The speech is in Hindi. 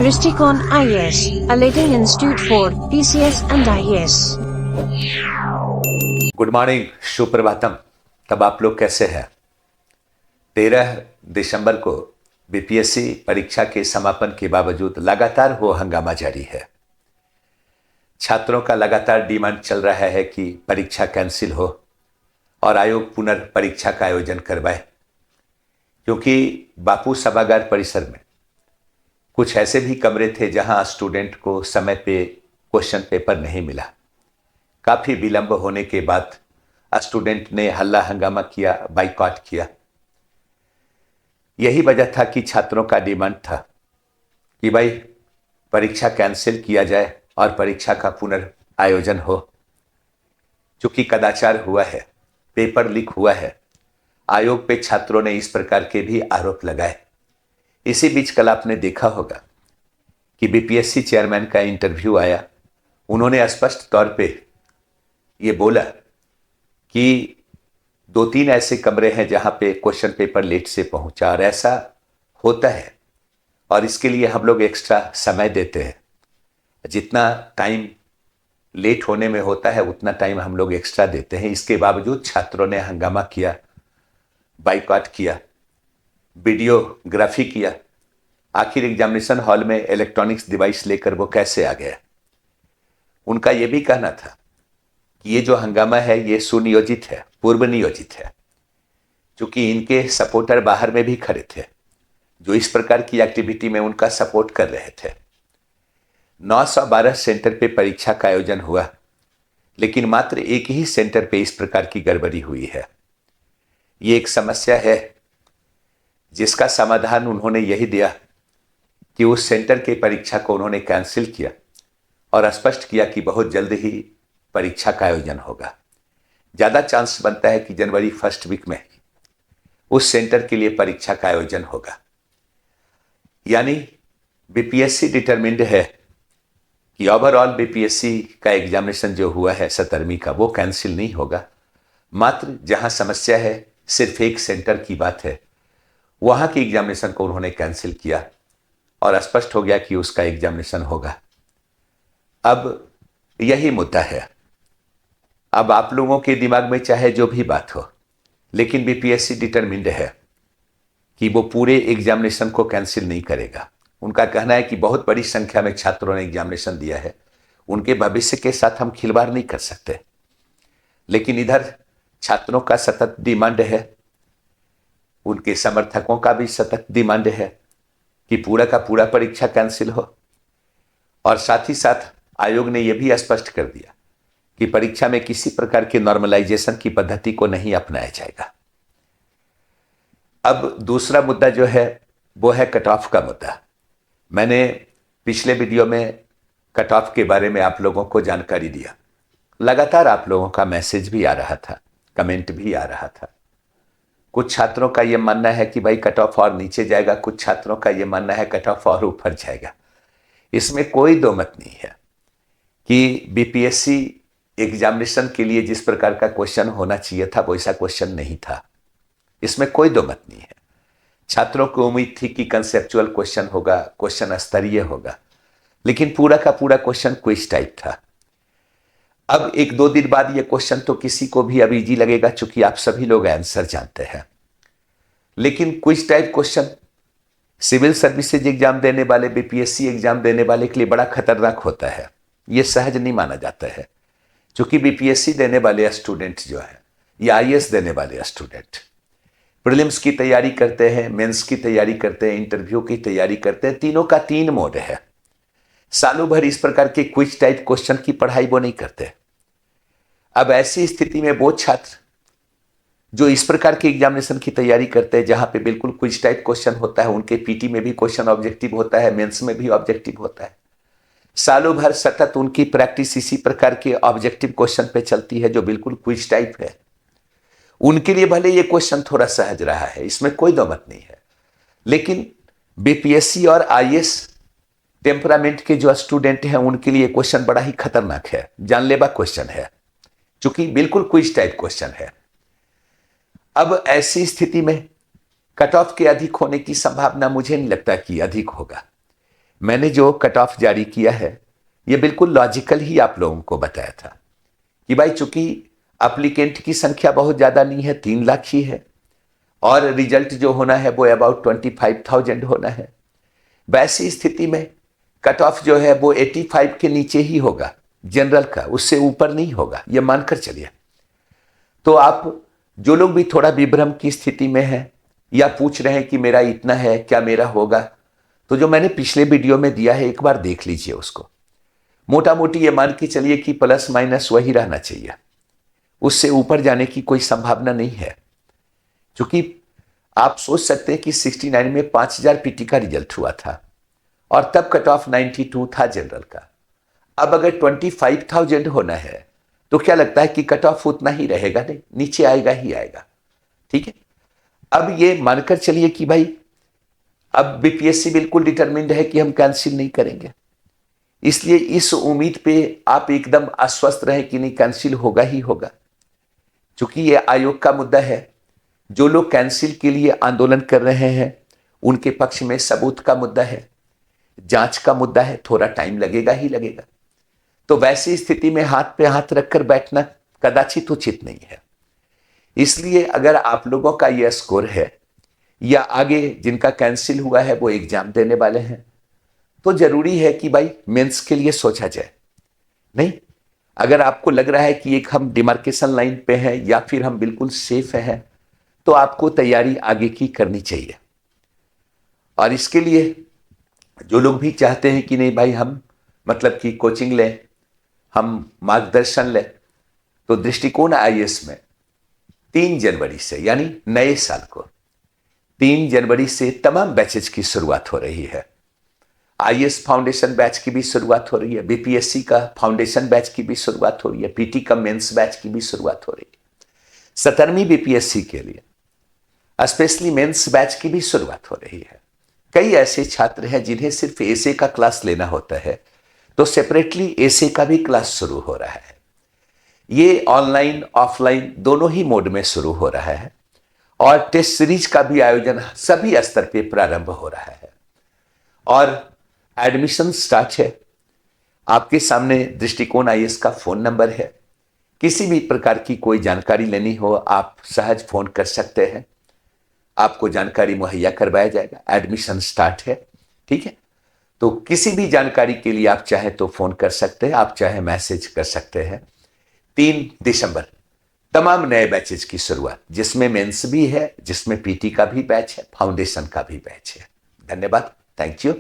Ristikon IAS, a leading institute for PCS and IAS. Good morning, सुप्रभातम। तब आप लोग कैसे हैं? 13 दिसंबर को बीपीएससी परीक्षा के समापन के बावजूद लगातार वो हंगामा जारी है। छात्रों का लगातार डिमांड चल रहा है कि परीक्षा कैंसिल हो और आयोग पुनर्परीक्षा का आयोजन करवाए, क्योंकि बापू सभागार परिसर में कुछ ऐसे भी कमरे थे जहां स्टूडेंट को समय पे क्वेश्चन पेपर नहीं मिला। काफी विलंब होने के बाद स्टूडेंट ने हल्ला हंगामा किया, बाइकआउट किया। यही वजह था कि छात्रों का डिमांड था कि भाई परीक्षा कैंसिल किया जाए और परीक्षा का पुनर्आयोजन हो। चूंकि कदाचार हुआ है, पेपर लीक हुआ है, आयोग पे छात्रों ने इस प्रकार के भी आरोप लगाए। इसी बीच कल आपने देखा होगा कि बीपीएससी चेयरमैन का इंटरव्यू आया। उन्होंने स्पष्ट तौर पे ये बोला कि 2-3 ऐसे कमरे हैं जहां पे क्वेश्चन पेपर लेट से पहुंचा, और ऐसा होता है और इसके लिए हम लोग एक्स्ट्रा समय देते हैं। जितना टाइम लेट होने में होता है उतना टाइम हम लोग एक्स्ट्रा देते हैं। इसके बावजूद छात्रों ने हंगामा किया, बाइकआउट किया, वीडियोग्राफी किया। आखिर एग्जामिनेशन हॉल में इलेक्ट्रॉनिक्स डिवाइस लेकर वो कैसे आ गया? उनका यह भी कहना था कि ये जो हंगामा है ये सुनियोजित है, पूर्व नियोजित है, क्योंकि इनके सपोर्टर बाहर में भी खड़े थे जो इस प्रकार की एक्टिविटी में उनका सपोर्ट कर रहे थे। 912 सेंटर पे परीक्षा का आयोजन हुआ, लेकिन मात्र एक ही सेंटर पे इस प्रकार की गड़बड़ी हुई है। ये एक समस्या है जिसका समाधान उन्होंने यही दिया कि उस सेंटर के परीक्षा को उन्होंने कैंसिल किया और स्पष्ट किया कि बहुत जल्द ही परीक्षा का आयोजन होगा। ज्यादा चांस बनता है कि जनवरी फर्स्ट वीक में उस सेंटर के लिए परीक्षा का आयोजन होगा। यानी बीपीएससी डिटरमिन्ड है कि ओवरऑल बीपीएससी का एग्जामिनेशन जो हुआ है 17वीं का, वो कैंसिल नहीं होगा। मात्र जहां समस्या है सिर्फ एक सेंटर की बात है, वहां के एग्जामिनेशन को उन्होंने कैंसिल किया और स्पष्ट हो गया कि उसका एग्जामिनेशन होगा। अब यही मुद्दा है। अब आप लोगों के दिमाग में चाहे जो भी बात हो, लेकिन बीपीएससी डिटरमिन्ड है कि वो पूरे एग्जामिनेशन को कैंसिल नहीं करेगा। उनका कहना है कि बहुत बड़ी संख्या में छात्रों ने एग्जामिनेशन दिया है, उनके भविष्य के साथ हम खिलवाड़ नहीं कर सकते। लेकिन इधर छात्रों का सतत डिमांड है, उनके समर्थकों का भी सतत डिमांड है कि पूरा का पूरा परीक्षा कैंसिल हो, और साथ ही साथ आयोग ने यह भी स्पष्ट कर दिया कि परीक्षा में किसी प्रकार के नॉर्मलाइजेशन की पद्धति को नहीं अपनाया जाएगा। अब दूसरा मुद्दा जो है वो है कट ऑफ का मुद्दा। मैंने पिछले वीडियो में कट ऑफ के बारे में आप लोगों को जानकारी दिया। लगातार आप लोगों का मैसेज भी आ रहा था, कमेंट भी आ रहा था। कुछ छात्रों का यह मानना है कि भाई कट ऑफ और नीचे जाएगा, कुछ छात्रों का यह मानना है कट ऑफ और ऊपर जाएगा। इसमें कोई दो मत नहीं है कि बीपीएससी एग्जामिनेशन के लिए जिस प्रकार का क्वेश्चन होना चाहिए था वैसा क्वेश्चन नहीं था। इसमें कोई दो मत नहीं है। छात्रों को उम्मीद थी कि कंसेप्चुअल क्वेश्चन होगा, क्वेश्चन स्तरीय होगा, लेकिन पूरा का पूरा क्वेश्चन क्विज टाइप था। अब 1-2 दिन बाद ये क्वेश्चन तो किसी को भी अब इजी लगेगा, चूंकि आप सभी लोग आंसर जानते हैं। लेकिन quiz type question civil services exam देने वाले, बीपीएससी एग्जाम देने वाले के लिए बड़ा खतरनाक होता है। यह सहज नहीं माना जाता है, क्योंकि बीपीएससी देने वाले स्टूडेंट जो है या आईएएस देने वाले स्टूडेंट प्रीलिम्स की तैयारी करते हैं, मेंस की तैयारी करते हैं, इंटरव्यू की तैयारी करते हैं। तीनों का 3 मोड है। सालों भर इस प्रकार के क्विज टाइप क्वेश्चन की पढ़ाई वो नहीं करते। अब ऐसी स्थिति में वो छात्र जो इस प्रकार के एग्जामिनेशन की तैयारी करते हैं जहां पे बिल्कुल क्विज टाइप क्वेश्चन होता है, उनके पीटी में भी क्वेश्चन ऑब्जेक्टिव होता है, मेंस में भी ऑब्जेक्टिव होता है, सालों भर सतत उनकी प्रैक्टिस इसी प्रकार के ऑब्जेक्टिव क्वेश्चन पे चलती है जो बिल्कुल क्विज टाइप है। उनके लिए भले ये क्वेश्चन थोड़ा सहज रहा है, इसमें कोई दो मत नहीं है, लेकिन बीपीएससी और आईएएस टेम्परामेंट के जो स्टूडेंट हैं उनके लिए क्वेश्चन बड़ा ही खतरनाक है, जानलेवा क्वेश्चन है, क्योंकि बिल्कुल क्विज टाइप क्वेश्चन है। अब ऐसी स्थिति में कट ऑफ के अधिक होने की संभावना मुझे नहीं लगता कि अधिक होगा। मैंने जो कट ऑफ जारी किया है ये बिल्कुल लॉजिकल ही आप लोगों को बताया था कि भाई चूंकि एप्लीकेंट की संख्या बहुत ज़्यादा नहीं है, 3 लाख ही है, और रिजल्ट जो होना है वो अबाउट 25,000 होना है। वैसी स्थिति में कट ऑफ जो है वो 85 के नीचे ही होगा जनरल का, उससे ऊपर नहीं होगा, ये मानकर चलिए। तो आप जो लोग भी थोड़ा विभ्रम की स्थिति में हैं या पूछ रहे हैं कि मेरा इतना है, क्या मेरा होगा, तो जो मैंने पिछले वीडियो में दिया है एक बार देख लीजिए उसको। मोटा मोटी ये मान के चलिए कि प्लस माइनस वही रहना चाहिए, उससे ऊपर जाने की कोई संभावना नहीं है। क्योंकि आप सोच सकते हैं कि 69 में 5000 पीटी का रिजल्ट हुआ था और तब कट ऑफ 92 था जनरल का। अब अगर 25,000 होना है तो क्या लगता है कि कट ऑफ उतना ही रहेगा? नहीं, नीचे आएगा ही आएगा। ठीक है, अब ये मानकर चलिए कि भाई अब बीपीएससी बिल्कुल डिटरमिन्ड है कि हम कैंसिल नहीं करेंगे, इसलिए इस उम्मीद पे आप एकदम आश्वस्त रहे कि नहीं, कैंसिल होगा ही होगा। चूंकि ये आयोग का मुद्दा है, जो लोग कैंसिल के लिए आंदोलन कर रहे हैं उनके पक्ष में सबूत का मुद्दा है, जांच का मुद्दा है, थोड़ा टाइम लगेगा ही लगेगा। तो वैसी स्थिति में हाथ पे हाथ रखकर बैठना कदाचित उचित नहीं है। इसलिए अगर आप लोगों का यह स्कोर है या आगे जिनका कैंसिल हुआ है वो एग्जाम देने वाले हैं, तो जरूरी है कि भाई मेंस के लिए सोचा जाए। नहीं, अगर आपको लग रहा है कि एक हम डिमार्केशन लाइन पे हैं या फिर हम बिल्कुल सेफ हैं, तो आपको तैयारी आगे की करनी चाहिए। और इसके लिए जो लोग भी चाहते हैं कि नहीं भाई हम मतलब कि कोचिंग लें, हम मार्गदर्शन लें, तो दृष्टिकोण आईएएस में 3 जनवरी से यानी नए साल को 3 जनवरी से तमाम बैचेज की शुरुआत हो रही है। आईएएस फाउंडेशन बैच की भी शुरुआत हो रही है, बीपीएससी का फाउंडेशन बैच की भी शुरुआत हो रही है, पीटी का मेंस बैच की भी शुरुआत हो रही है। 17वीं बीपीएससी के लिए स्पेशली मेंस बैच की भी शुरुआत हो रही है। कई ऐसे छात्र हैं जिन्हें सिर्फ एसे का क्लास लेना होता है, तो सेपरेटली एसे का भी क्लास शुरू हो रहा है। ये ऑनलाइन ऑफलाइन दोनों ही मोड में शुरू हो रहा है और टेस्ट सीरीज का भी आयोजन सभी स्तर पे प्रारंभ हो रहा है और एडमिशन स्टार्ट है। आपके सामने दृष्टिकोण आईएएस का फोन नंबर है, किसी भी प्रकार की कोई जानकारी लेनी हो आप सहज फोन कर सकते हैं, आपको जानकारी मुहैया करवाया जाएगा। एडमिशन स्टार्ट है, ठीक है। तो किसी भी जानकारी के लिए आप चाहे तो फोन कर सकते हैं, आप चाहे मैसेज कर सकते हैं। 3 दिसंबर तमाम नए बैचेज की शुरुआत, जिसमें मेंस भी है, जिसमें पीटी का भी बैच है, फाउंडेशन का भी बैच है। धन्यवाद, थैंक यू।